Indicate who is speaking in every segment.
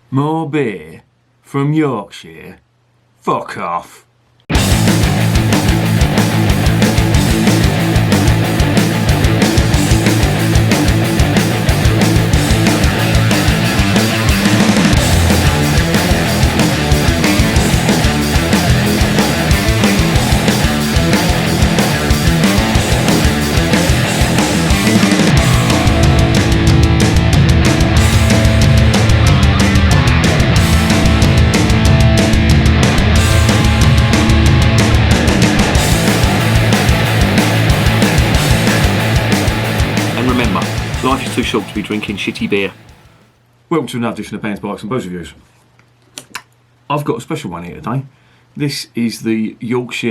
Speaker 1: More beer from Yorkshire? Fuck off. Life is too short to be drinking shitty beer. Welcome to another edition of Bands, Bikes and Booze Reviews. I've got a special one here today. This is the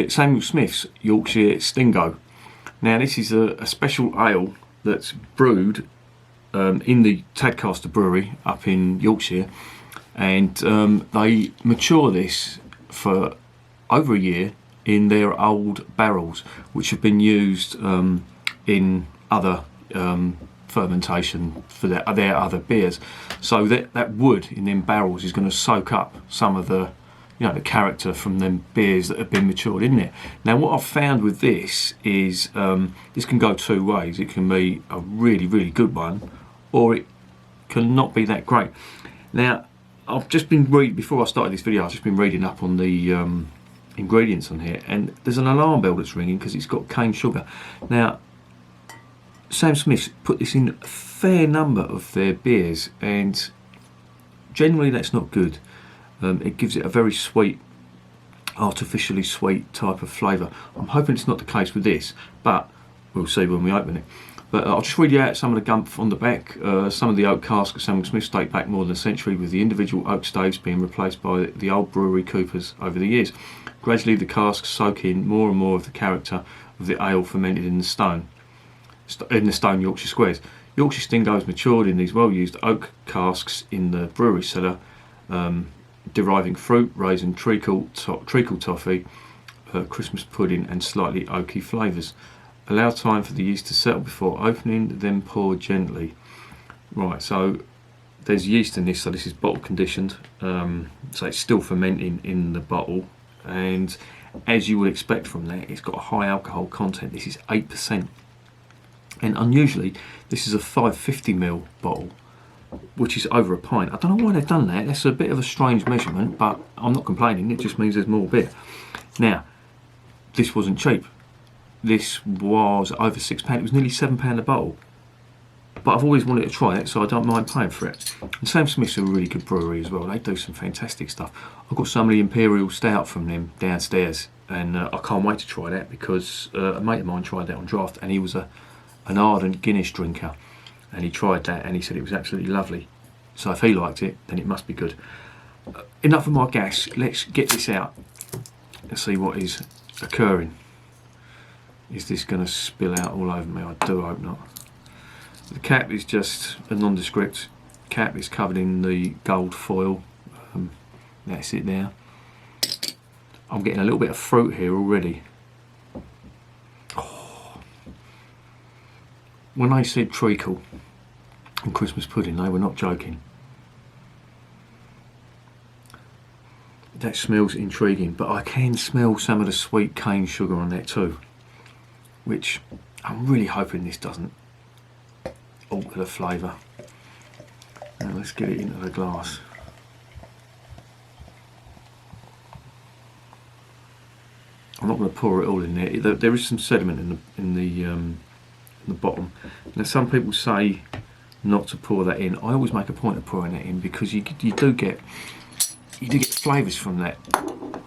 Speaker 1: Samuel Smith's Yorkshire Stingo. Now this is a special ale that's brewed in the Tadcaster Brewery up in Yorkshire, and they mature this for over a year in their old barrels, which have been used in other fermentation for their other beers. So that wood in them barrels is going to soak up some of the the character from them beers that have been matured in there. Now what I've found with this is this can go two ways. It can be a really, really good one, or it can not be that great. Now I've just been reading, before I started this video, I've just been reading up on the ingredients on here, and there's an alarm bell that's ringing because it's got cane sugar. Now Sam Smith's put this in a fair number of their beers, and generally that's not good. It gives it a very sweet, artificially sweet type of flavour. I'm hoping it's not the case with this, but we'll see when we open it. But I'll just read you out some of the gumph on the back. Some of the oak casks at Samuel Smith's date back more than a century, with the individual oak staves being replaced by the old brewery coopers over the years. Gradually the casks soak in more and more of the character of the ale fermented in the stone Yorkshire squares. Yorkshire Stingo is matured in these well-used oak casks in the brewery cellar, deriving fruit, raisin, treacle toffee, Christmas pudding and slightly oaky flavours. Allow time for the yeast to settle before opening, then pour gently. Right, so there's yeast in this, so this is bottle conditioned, so it's still fermenting in the bottle, and as you would expect from that, it's got a high alcohol content. This is 8%. And unusually, this is a 550ml bottle, which is over a pint. I don't know why they've done that. That's a bit of a strange measurement, but I'm not complaining. It just means there's more beer. Now, this wasn't cheap. This was over £6. It was nearly £7 a bottle. But I've always wanted to try it, so I don't mind paying for it. And Sam Smith's a really good brewery as well. They do some fantastic stuff. I've got some of the Imperial Stout from them downstairs, and I can't wait to try that because a mate of mine tried that on draft, and he was an ardent Guinness drinker, and he tried that and he said it was absolutely lovely. So if he liked it, then it must be good. Enough of my gas, let's get this out and see what is occurring. Is this going to spill out all over me? I do hope not. The cap is just a nondescript cap. It's covered in the gold foil. That's it there. I'm getting a little bit of fruit here already. When they said treacle and Christmas pudding, they were not joking. That smells intriguing, but I can smell some of the sweet cane sugar on that too, which I'm really hoping this doesn't alter the flavour. Now let's get it into the glass. I'm not going to pour it all in there. There is some sediment in the bottom. Now some people say not to pour that in. I always make a point of pouring that in because you do get flavours from that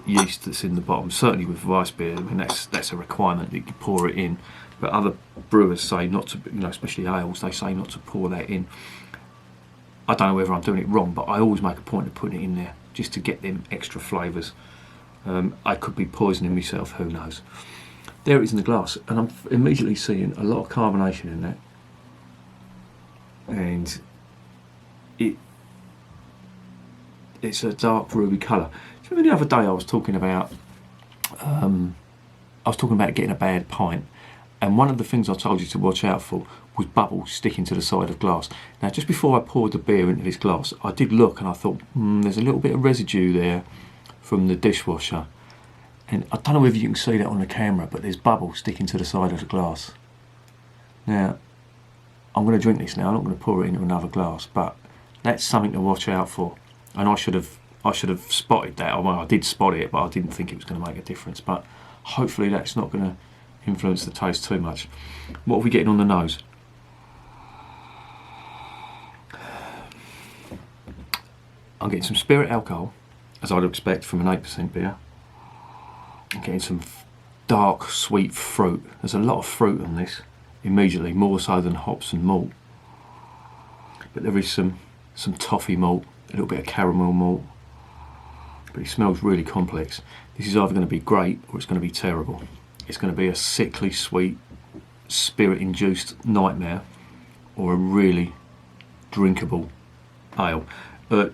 Speaker 1: yeast that's in the bottom. Certainly with rice beer, I mean that's a requirement that you pour it in. But other brewers say not to, especially ales, they say not to pour that in. I don't know whether I'm doing it wrong, but I always make a point of putting it in there just to get them extra flavours. I could be poisoning myself, who knows. There it is in the glass, and I'm immediately seeing a lot of carbonation in that, and it's a dark ruby colour. Do you remember the other day I was talking about getting a bad pint, And one of the things I told you to watch out for was bubbles sticking to the side of glass. Now, just before I poured the beer into this glass, I did look and I thought, there's a little bit of residue there from the dishwasher. And I don't know whether you can see that on the camera, but there's bubbles sticking to the side of the glass. Now, I'm going to drink this now. I'm not going to pour it into another glass, but that's something to watch out for. And I should have spotted that. Well, I did spot it, but I didn't think it was going to make a difference. But hopefully that's not going to influence the taste too much. What are we getting on the nose? I'm getting some spirit alcohol, as I'd expect from an 8% beer. I'm getting some dark, sweet fruit. There's a lot of fruit on this, immediately, more so than hops and malt. But there is some toffee malt, a little bit of caramel malt. But it smells really complex. This is either going to be great or it's going to be terrible. It's going to be a sickly sweet, spirit-induced nightmare, or a really drinkable ale.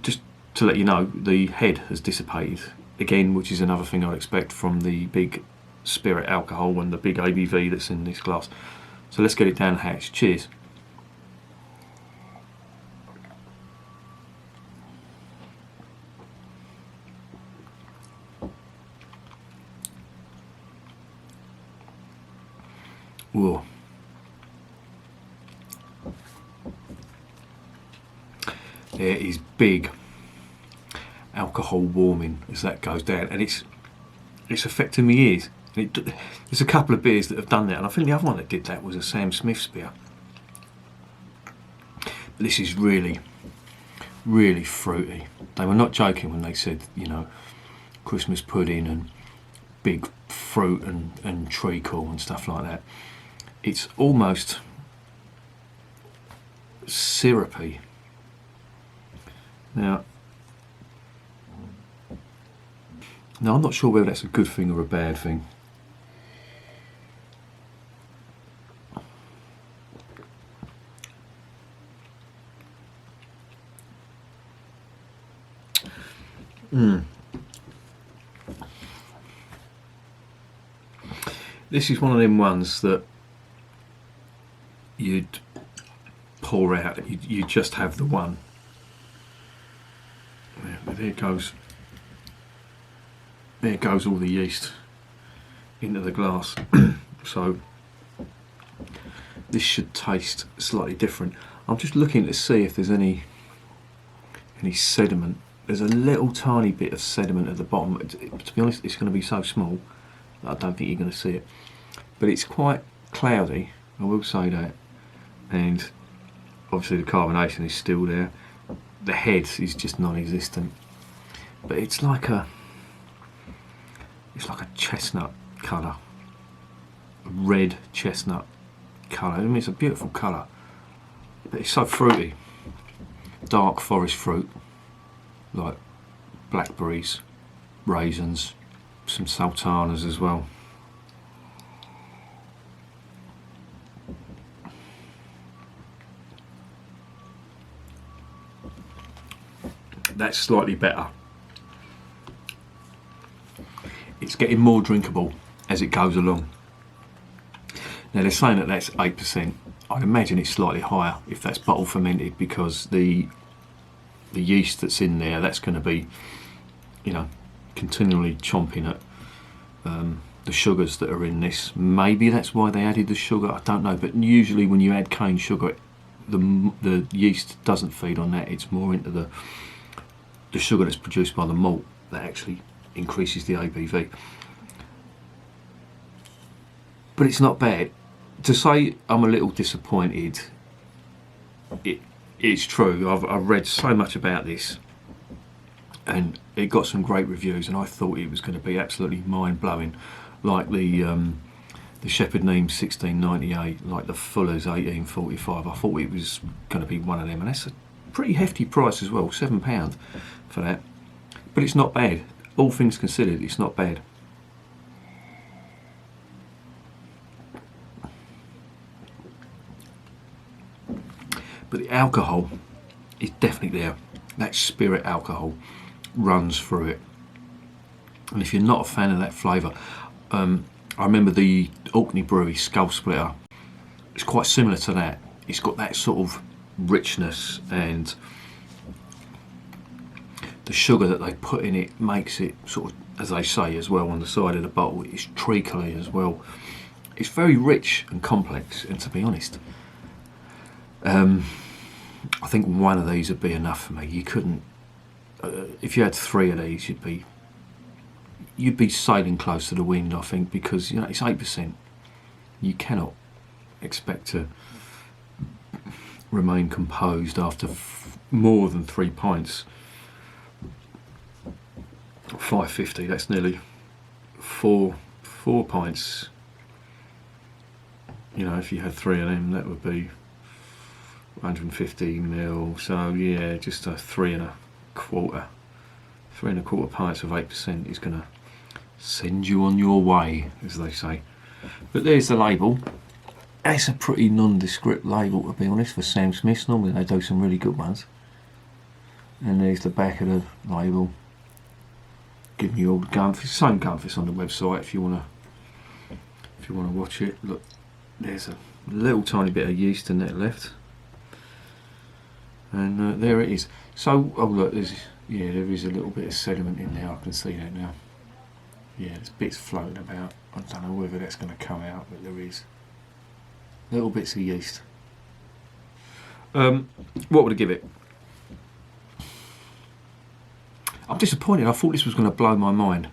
Speaker 1: Just to let you know, the head has dissipated again, which is another thing I'd expect from the big spirit alcohol and the big ABV that's in this glass. So let's get it down the hatch. Cheers. Whoa. There is big alcohol warming as that goes down, and it's affecting my ears. There's a couple of beers that have done that, and I think the other one that did that was a Sam Smith's beer. But this is really, really fruity. They were not joking when they said, you know, Christmas pudding and big fruit and treacle and stuff like that. It's almost syrupy. Now, I'm not sure whether that's a good thing or a bad thing. This is one of them ones that you'd pour out. You just have the one. There goes all the yeast into the glass. So this should taste slightly different. I'm just looking to see if there's any sediment. There's a little tiny bit of sediment at the bottom. To be honest, it's going to be so small that I don't think you're going to see it. But it's quite cloudy, I will say that. And obviously the carbonation is still there. The head is just non-existent. But it's like a chestnut colour, a red chestnut colour. I mean, it's a beautiful colour, but it's so fruity. Dark forest fruit, like blackberries, raisins, some sultanas as well. That's slightly better. It's getting more drinkable as it goes along. Now they're saying that that's 8%. I'd imagine it's slightly higher if that's bottle fermented, because the yeast that's in there, that's going to be, you know, continually chomping at the sugars that are in this. Maybe that's why they added the sugar, I don't know. But usually when you add cane sugar, the yeast doesn't feed on that. It's more into the sugar that's produced by the malt that actually increases the ABV. But it's not bad. To say I'm a little disappointed, it's true. I've read so much about this, and it got some great reviews, and I thought it was going to be absolutely mind-blowing, like the Shepherd Neame 1698, like the Fuller's 1845. I thought it was going to be one of them, and that's a pretty hefty price as well, £7 for that. But it's not bad. All things considered, it's not bad. But the alcohol is definitely there. That spirit alcohol runs through it. And if you're not a fan of that flavour, I remember the Orkney Brewery Skull Splitter. It's quite similar to that. It's got that sort of richness, and the sugar that they put in it makes it sort of, as they say as well on the side of the bottle, it's treacly as well. It's very rich and complex, and to be honest, I think one of these would be enough for me. You couldn't, if you had 3 of these, you'd be sailing close to the wind, I think, because you know it's 8%. You cannot expect to remain composed after more than 3 pints. 550. That's nearly four pints. You know, if you had 3 of them, that would be 115 ml. So yeah, just a 3 1/4 pints of 8% is going to send you on your way, as they say. But there's the label. It's a pretty nondescript label, to be honest, for Sam Smith's. Normally they do some really good ones. And there's the back of the label, giving you all the gumfits. Same gumfits on the website if you want to watch it. Look, there's a little tiny bit of yeast in that left, and there it is. So, oh look, there is a little bit of sediment in there. I can see that now. Yeah, there's bits floating about. I don't know whether that's going to come out, but there is little bits of yeast. What would I give it? I'm disappointed. I thought this was going to blow my mind.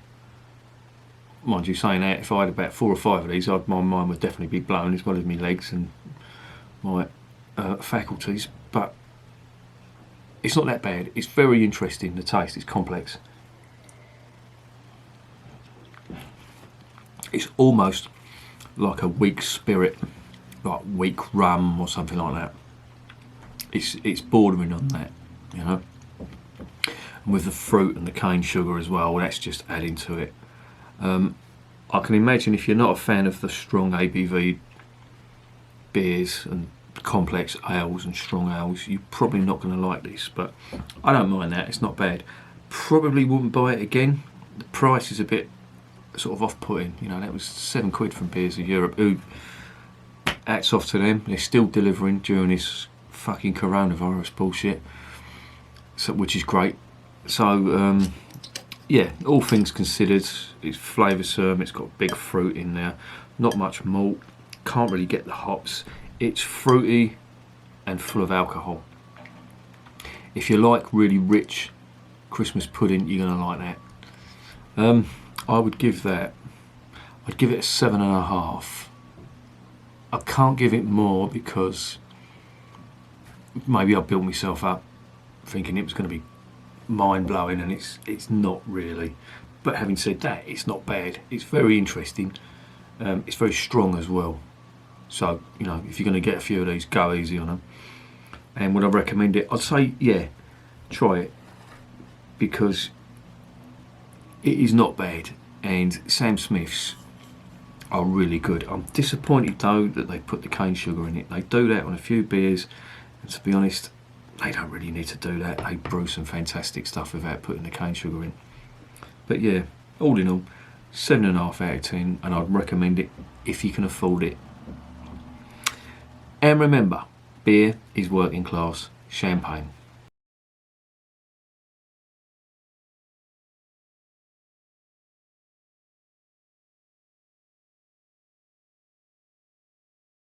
Speaker 1: Mind you, saying that, if I had about 4 or 5 of these, my mind would definitely be blown, as well as my legs and my faculties. But it's not that bad. It's very interesting. The taste is complex. It's almost like a weak spirit, like weak rum or something like that. It's bordering on that, you know. And with the fruit and the cane sugar as well, that's just adding to it. I can imagine if you're not a fan of the strong ABV beers and complex ales and strong ales, you're probably not going to like this, but I don't mind that. It's not bad. Probably wouldn't buy it again. The price is a bit sort of off-putting. You know, that was £7 from Beers of Europe. Who, hats off to them. They're still delivering during this fucking coronavirus bullshit, so, which is great. So yeah, all things considered, it's flavoursome. It's got big fruit in there, not much malt, can't really get the hops. It's fruity and full of alcohol. If you like really rich Christmas pudding, you're going to like that. I would give that, I'd give it a 7.5. I can't give it more because maybe I built myself up thinking it was going to be mind-blowing, and it's not really. But having said that, it's not bad. It's very interesting. It's very strong as well. So, you know, if you're going to get a few of these, go easy on them. And would I recommend it? I'd say, yeah, try it, because it is not bad, and Sam Smith's are really good. I'm disappointed though that they put the cane sugar in it. They do that on a few beers, and to be honest, they don't really need to do that. They brew some fantastic stuff without putting the cane sugar in. But yeah, all in all, 7.5 out of 10, and I'd recommend it if you can afford it. And remember, beer is working class champagne.